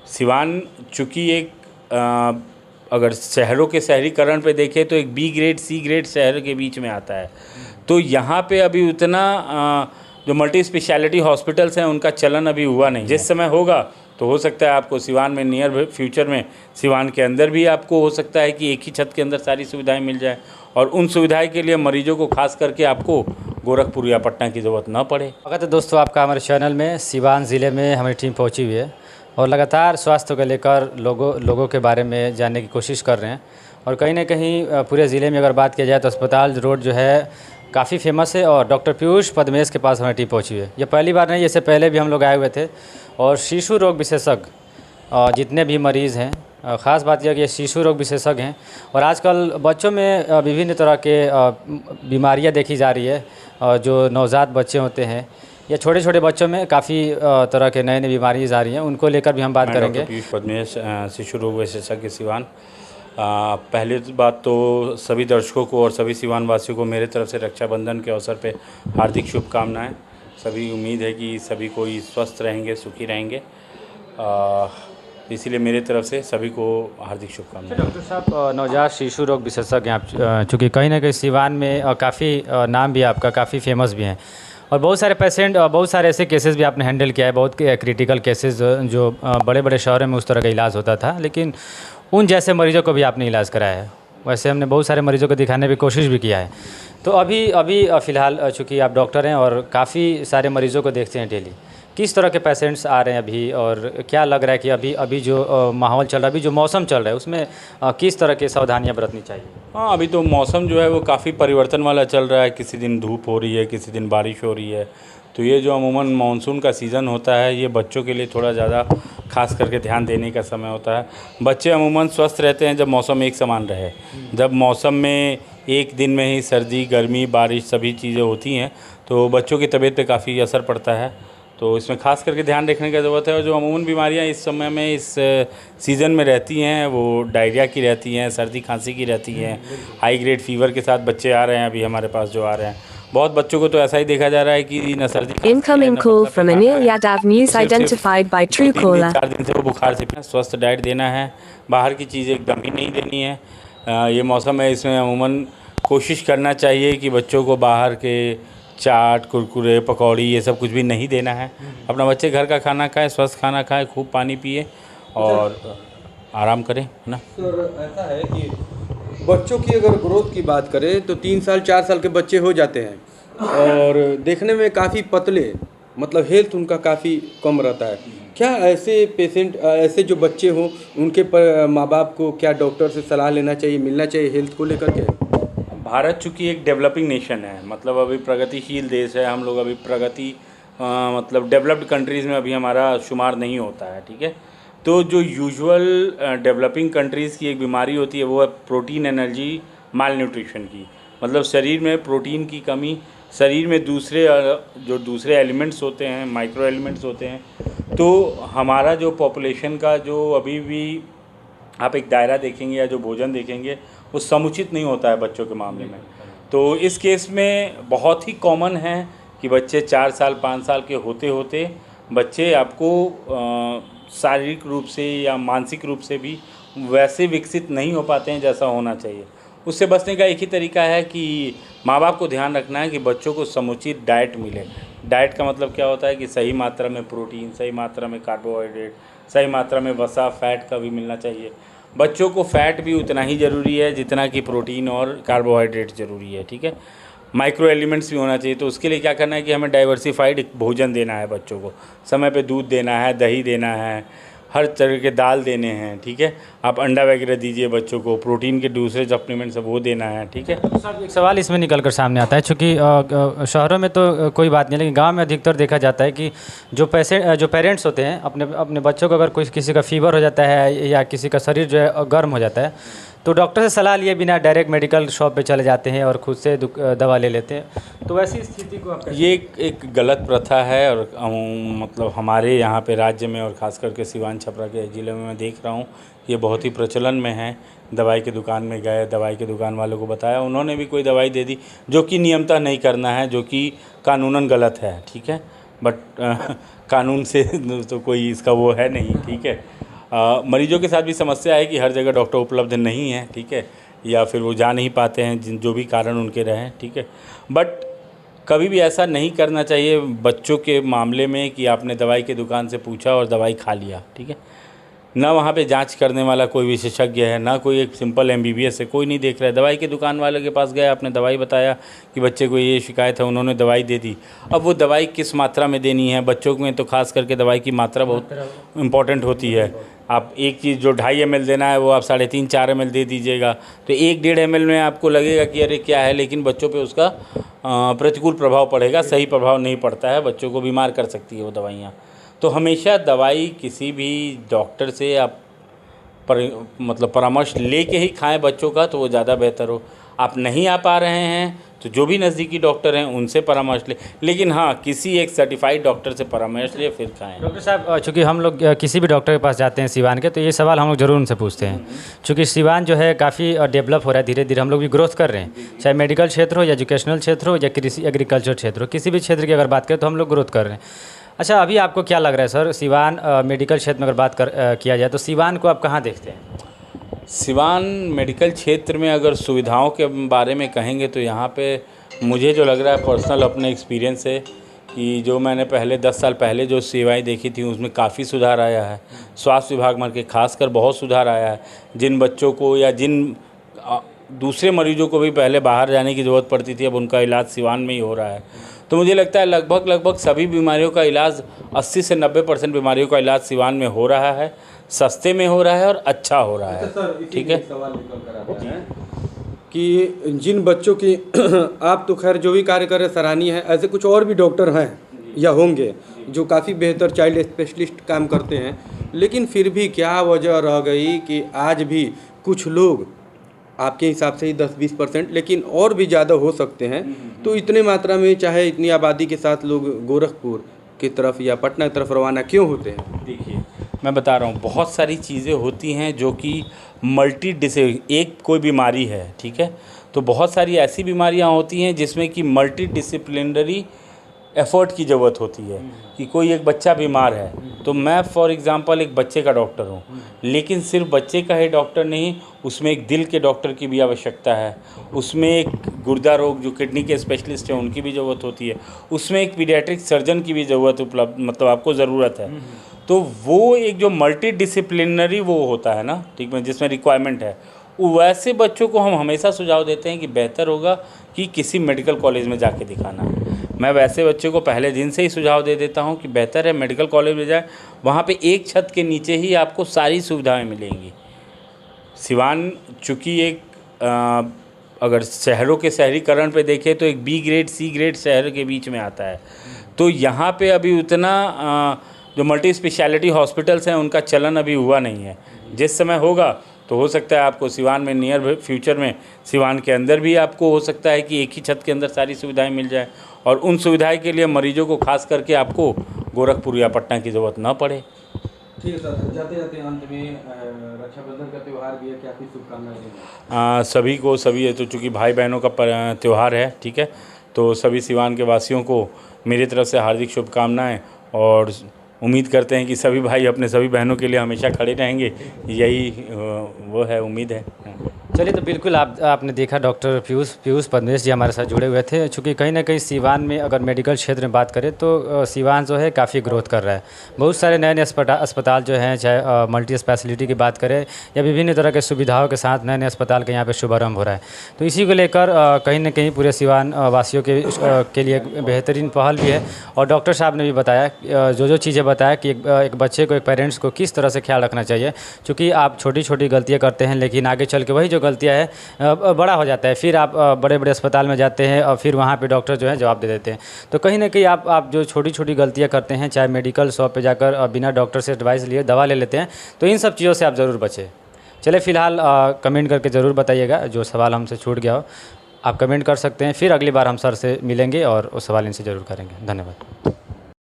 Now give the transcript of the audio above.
सिवान चूँकि एक अगर शहरों के शहरीकरण पे देखें तो एक बी ग्रेड सी ग्रेड शहर के बीच में आता है। तो यहाँ पे अभी उतना जो मल्टी स्पेशलिटी हॉस्पिटल्स हैं उनका चलन अभी हुआ नहीं। जिस समय होगा तो हो सकता है आपको सिवान में नियर फ्यूचर में सिवान के अंदर भी आपको हो सकता है कि एक ही छत के अंदर सारी सुविधाएं मिल जाए और उन सुविधाएं के लिए मरीजों को खास करके आपको गोरखपुर या पटना की ज़रूरत ना पड़े। स्वागत है दोस्तों आपका हमारे चैनल में। सिवान ज़िले में हमारी टीम पहुंची हुई है और लगातार स्वास्थ्य को लेकर लोगों के बारे में जानने की कोशिश कर रहे हैं। और कहीं ना कहीं पूरे ज़िले में अगर बात किया जाए तो अस्पताल रोड जो है काफ़ी फेमस है और डॉक्टर पीयूष पद्मेश के पास हमारी टीम पहुंची हुई है। ये पहली बार नहीं, इससे पहले भी हम लोग आए हुए थे। और शिशु रोग विशेषज्ञ जितने भी मरीज़ हैं, ख़ास बात यह कि ये शिशु रोग विशेषज्ञ हैं और आजकल बच्चों में विभिन्न तरह के बीमारियां देखी जा रही है। जो नवजात बच्चे होते हैं या छोटे छोटे बच्चों में काफ़ी तरह के नए बीमारियाँ आ रही हैं, उनको लेकर भी हम बात करेंगे। पीयूष पद्मेश, शिशु रोग विशेषज्ञ सिवान। पहली बात तो सभी दर्शकों को और सभी सिवान वासियों को मेरे तरफ से रक्षाबंधन के अवसर पे हार्दिक शुभकामनाएं। सभी उम्मीद है कि सभी कोई स्वस्थ रहेंगे, सुखी रहेंगे, इसीलिए मेरे तरफ से सभी को हार्दिक शुभकामनाएं। डॉक्टर साहब, नवजात शिशु रोग विशेषज्ञ आप चूँकि कहीं ना कहीं सिवान में काफ़ी नाम भी आपका काफ़ी फेमस भी हैं और बहुत सारे पेशेंट, बहुत सारे ऐसे केसेस भी आपने हैंडल किया है, बहुत क्रिटिकल केसेस जो बड़े बड़े शहरों में उस तरह का इलाज होता था, लेकिन उन जैसे मरीजों को भी आपने इलाज कराया है। वैसे हमने बहुत सारे मरीजों को दिखाने की कोशिश भी किया है। तो अभी फ़िलहाल चूँकि आप डॉक्टर हैं और काफ़ी सारे मरीजों को देखते हैं डेली, किस तरह के पेशेंट्स आ रहे हैं अभी और क्या लग रहा है कि अभी जो माहौल चल रहा है, अभी जो मौसम चल रहा है, उसमें किस तरह की सावधानियाँ बरतनी चाहिए? हाँ, अभी तो मौसम जो है वो काफ़ी परिवर्तन वाला चल रहा है। किसी दिन धूप हो रही है, किसी दिन बारिश हो रही है। तो ये जो अमूमन मानसून का सीज़न होता है, ये बच्चों के लिए थोड़ा ज़्यादा खास करके ध्यान देने का समय होता है। बच्चे अमूमन स्वस्थ रहते हैं जब मौसम एक समान रहे। जब मौसम में एक दिन में ही सर्दी, गर्मी, बारिश सभी चीज़ें होती हैं तो बच्चों की तबीयत पे काफ़ी असर पड़ता है। तो इसमें खास करके ध्यान रखने की ज़रूरत है। और जो अमूमन बीमारियां इस समय में इस सीज़न में रहती हैं वो डायरिया की रहती हैं, सर्दी खांसी की रहती हैं। हाई ग्रेड फीवर के साथ बच्चे आ रहे हैं अभी हमारे पास जो आ रहे हैं। बहुत बच्चों को तो ऐसा ही देखा जा रहा है कि न सर्दी, Incoming call from Anil Yadav, news identified by Truecaller. 4 दिन से वो बुखार से स्वस्थ डाइट देना है, बाहर की चीज़ें एकदम ही नहीं देनी है। ये मौसम है, इसमें अमूमन कोशिश करना चाहिए कि बच्चों को बाहर के चाट, कुरकुरे, पकौड़ी ये सब कुछ भी नहीं देना है। अपना बच्चे घर का खाना खाएं, स्वस्थ खाना खाएं, खूब पानी पिए और आराम करें, है ना। सर, ऐसा है कि बच्चों की अगर ग्रोथ की बात करें तो 3 साल 4 साल के बच्चे हो जाते हैं और देखने में काफ़ी पतले, मतलब हेल्थ उनका काफ़ी कम रहता है। क्या ऐसे पेशेंट, ऐसे जो बच्चे हों, उनके पर माँ बाप को क्या डॉक्टर से सलाह लेना चाहिए, मिलना चाहिए हेल्थ को लेकर के? भारत चूँकि एक डेवलपिंग नेशन है, मतलब अभी प्रगतिशील देश है। हम लोग अभी मतलब डेवलप्ड कंट्रीज़ में अभी हमारा शुमार नहीं होता है, ठीक है। तो जो यूजुअल डेवलपिंग कंट्रीज़ की एक बीमारी होती है वो है प्रोटीन एनर्जी माल न्यूट्रिशन की। मतलब शरीर में प्रोटीन की कमी, शरीर में दूसरे एलिमेंट्स होते हैं, माइक्रो एलिमेंट्स होते हैं। तो हमारा जो पॉपुलेशन का जो अभी भी आप एक दायरा देखेंगे या जो भोजन देखेंगे वो समुचित नहीं होता है बच्चों के मामले में। तो इस केस में बहुत ही कॉमन है कि बच्चे 4 साल 5 साल के होते होते बच्चे आपको शारीरिक रूप से या मानसिक रूप से भी वैसे विकसित नहीं हो पाते हैं जैसा होना चाहिए। उससे बचने का एक ही तरीका है कि माँ बाप को ध्यान रखना है कि बच्चों को समुचित डाइट मिले। डाइट का मतलब क्या होता है कि सही मात्रा में प्रोटीन, सही मात्रा में कार्बोहाइड्रेट, सही मात्रा में वसा, फैट का भी मिलना चाहिए। बच्चों को फैट भी उतना ही ज़रूरी है जितना कि प्रोटीन और कार्बोहाइड्रेट ज़रूरी है, ठीक है। माइक्रो एलिमेंट्स भी होना चाहिए। तो उसके लिए क्या करना है कि हमें डाइवर्सिफाइड भोजन देना है बच्चों को। समय पे दूध देना है, दही देना है, हर तरह के दाल देने हैं, ठीक है। आप अंडा वगैरह दीजिए बच्चों को, प्रोटीन के दूसरे सप्लीमेंट्स सब वो देना है, ठीक है। सर, एक सवाल इसमें निकल कर सामने आता है, चूँकि शहरों में तो कोई बात नहीं, लेकिन गांव में अधिकतर देखा जाता है कि जो पेरेंट्स होते हैं अपने बच्चों को अगर किसी का फीवर हो जाता है या किसी का शरीर जो है गर्म हो जाता है तो डॉक्टर से सलाह लिए बिना डायरेक्ट मेडिकल शॉप पे चले जाते हैं और खुद से दवा ले लेते हैं। तो वैसी स्थिति को आप ये एक गलत प्रथा है और मतलब हमारे यहाँ पे राज्य में और ख़ास करके सिवान छपरा के ज़िले में मैं देख रहा हूँ ये बहुत ही प्रचलन में है। दवाई की दुकान में गए, दवाई की दुकान वालों को बताया, उन्होंने भी कोई दवाई दे दी जो कि नियमतः नहीं करना है, जो कि कानूनन गलत है, ठीक है। बट कानून से तो कोई इसका वो है नहीं, ठीक है। मरीजों के साथ भी समस्या है कि हर जगह डॉक्टर उपलब्ध नहीं है, ठीक है, या फिर वो जा नहीं पाते हैं, जो भी कारण उनके रहें, ठीक है। बट कभी भी ऐसा नहीं करना चाहिए बच्चों के मामले में कि आपने दवाई की दुकान से पूछा और दवाई खा लिया, ठीक है। ना वहाँ पे जांच करने वाला कोई विशेषज्ञ है, ना कोई एक सिंपल MBBS है, कोई नहीं देख रहा है। दवाई की दुकान वाले के पास गए, आपने दवाई बताया कि बच्चे को ये शिकायत है, उन्होंने दवाई दे दी। अब वो दवाई किस मात्रा में देनी है, बच्चों में तो खास करके दवाई की मात्रा बहुत इम्पॉर्टेंट होती है। आप एक चीज़ जो 2.5 ml देना है वो आप 3.5-4 ml दे दीजिएगा, तो 1-1.5 ml में आपको लगेगा कि अरे क्या है, लेकिन बच्चों पे उसका प्रतिकूल प्रभाव पड़ेगा, सही प्रभाव नहीं पड़ता है, बच्चों को बीमार कर सकती है वो दवाइयाँ। तो हमेशा दवाई किसी भी डॉक्टर से आप मतलब परामर्श लेके ही खाएं बच्चों का, तो वो ज़्यादा बेहतर हो। आप नहीं आ पा रहे हैं तो जो भी नज़दीकी डॉक्टर हैं उनसे परामर्श ले, लेकिन हाँ किसी एक सर्टिफाइड डॉक्टर से परामर्श ले फिर खाएं। डॉक्टर साहब, चूँकि हम लोग किसी भी डॉक्टर के पास जाते हैं सिवान के, तो ये सवाल हम लोग ज़रूर उनसे पूछते हैं। चूँकि सिवान जो है काफ़ी डेवलप हो रहा है, धीरे धीरे हम लोग भी ग्रोथ कर रहे हैं, चाहे मेडिकल क्षेत्र हो या एजुकेशनल क्षेत्र हो या कृषि एग्रीकल्चर क्षेत्र हो, किसी भी क्षेत्र की अगर बात करें तो हम लोग ग्रोथ कर रहे हैं। अच्छा, अभी आपको क्या लग रहा है सर, सिवान मेडिकल क्षेत्र में अगर बात किया जाए तो सिवान को आप कहाँ देखते हैं? सिवान मेडिकल क्षेत्र में अगर सुविधाओं के बारे में कहेंगे तो यहाँ पे मुझे जो लग रहा है, पर्सनल अपने एक्सपीरियंस से, कि जो मैंने पहले 10 साल पहले जो सेवाएं देखी थी उसमें काफ़ी सुधार आया है। स्वास्थ्य विभाग में के खासकर बहुत सुधार आया है। जिन बच्चों को या जिन दूसरे मरीजों को भी पहले बाहर जाने की ज़रूरत पड़ती थी, अब उनका इलाज सिवान में ही हो रहा है। तो मुझे लगता है लगभग सभी बीमारियों का इलाज, 80 से 90% बीमारियों का इलाज सिवान में हो रहा है, सस्ते में हो रहा है और अच्छा हो रहा है, ठीक है। सवाल निकल कर आता है कि जिन बच्चों की आप तो खैर जो भी कार्य कर रहे सराहनीय है, ऐसे कुछ और भी डॉक्टर हैं या होंगे जो काफ़ी बेहतर चाइल्ड स्पेशलिस्ट काम करते हैं, लेकिन फिर भी क्या वजह रह गई कि आज भी कुछ लोग, आपके हिसाब से ही 10-20%, लेकिन और भी ज़्यादा हो सकते हैं, तो इतने मात्रा में, चाहे इतनी आबादी के साथ, लोग गोरखपुर की तरफ या पटना की तरफ रवाना क्यों होते हैं? देखिए, मैं बता रहा हूँ, बहुत सारी चीज़ें होती हैं जो कि एक कोई बीमारी है, ठीक है, तो बहुत सारी ऐसी बीमारियाँ होती हैं जिसमें कि मल्टी डिसिप्लिनरी एफर्ट की ज़रूरत होती है। कि कोई एक बच्चा बीमार है तो मैं फॉर एग्ज़ाम्पल एक बच्चे का डॉक्टर हूँ, लेकिन सिर्फ बच्चे का ही डॉक्टर नहीं, उसमें एक दिल के डॉक्टर की भी आवश्यकता है, उसमें एक गुर्दा रोग जो किडनी के स्पेशलिस्ट हैं उनकी भी ज़रूरत होती है, उसमें एक पीडियाट्रिक सर्जन की भी ज़रूरत मतलब आपको ज़रूरत है। तो वो एक जो मल्टी डिसिप्लिनरी वो होता है ना, ठीक है, जिसमें रिक्वायरमेंट है, वैसे बच्चों को हम हमेशा सुझाव देते हैं कि बेहतर होगा कि किसी मेडिकल कॉलेज में जाके दिखाना। मैं वैसे बच्चों को पहले दिन से ही सुझाव दे देता हूं कि बेहतर है मेडिकल कॉलेज में जाए, वहाँ पे एक छत के नीचे ही आपको सारी सुविधाएं मिलेंगी। सिवान चूँकि एक अगर शहरों के शहरीकरण पे देखें तो एक B ग्रेड C ग्रेड शहर के बीच में आता है, तो यहाँ पे अभी उतना जो मल्टी स्पेशलिटी हॉस्पिटल्स हैं उनका चलन अभी हुआ नहीं है। जिस समय होगा तो हो सकता है आपको सिवान में नियर फ्यूचर में सिवान के अंदर भी आपको हो सकता है कि एक ही छत के अंदर सारी सुविधाएं मिल जाए, और उन सुविधाएं के लिए मरीजों को खास करके आपको गोरखपुर या पटना की ज़रूरत ना पड़े। ठीक है सर, जाते जाते अंत में रक्षाबंधन का त्यौहार भी है, क्या कुछ शुभकामनाएं? सभी को, सभी तो चूँकि भाई बहनों का त्यौहार है, ठीक है, तो सभी सिवान के वासियों को मेरी तरफ से हार्दिक शुभकामनाएं, और उम्मीद करते हैं कि सभी भाई अपने सभी बहनों के लिए हमेशा खड़े रहेंगे, यही वो है, उम्मीद है। चलिए, तो बिल्कुल आपने देखा डॉक्टर पीयूष पद्मेश जी हमारे साथ जुड़े हुए थे। चूँकि कहीं ना कहीं सिवान में अगर मेडिकल क्षेत्र में बात करें तो सिवान जो है काफ़ी ग्रोथ कर रहा है। बहुत सारे नए नए अस्पताल जो हैं, चाहे मल्टी स्पेशलिटी की बात करें या विभिन्न तरह के सुविधाओं के साथ नए नए अस्पताल का यहाँ पे शुभारंभ हो रहा है। तो इसी को लेकर कहीं ना कहीं पूरे सिवान वासियों के लिए बेहतरीन पहल भी है। और डॉक्टर साहब ने भी बताया, जो चीज़ें बताया कि एक बच्चे को, एक पेरेंट्स को किस तरह से ख्याल रखना चाहिए। चूँकि आप छोटी छोटी गलतियाँ करते हैं, लेकिन आगे चल के वही जो गलतियाँ है बड़ा हो जाता है, फिर आप बड़े बड़े अस्पताल में जाते हैं और फिर वहाँ पे डॉक्टर जो है जवाब दे देते हैं। तो कहीं ना कहीं आप जो छोटी छोटी गलतियाँ करते हैं, चाहे मेडिकल शॉप पे जाकर बिना डॉक्टर से एडवाइस लिए दवा ले लेते हैं, तो इन सब चीज़ों से आप ज़रूर बचें। चलिए, फ़िलहाल कमेंट करके ज़रूर बताइएगा जो सवाल हमसे छूट गया हो, आप कमेंट कर सकते हैं। फिर अगली बार हम सर से मिलेंगे और उस सवाल इनसे ज़रूर करेंगे। धन्यवाद।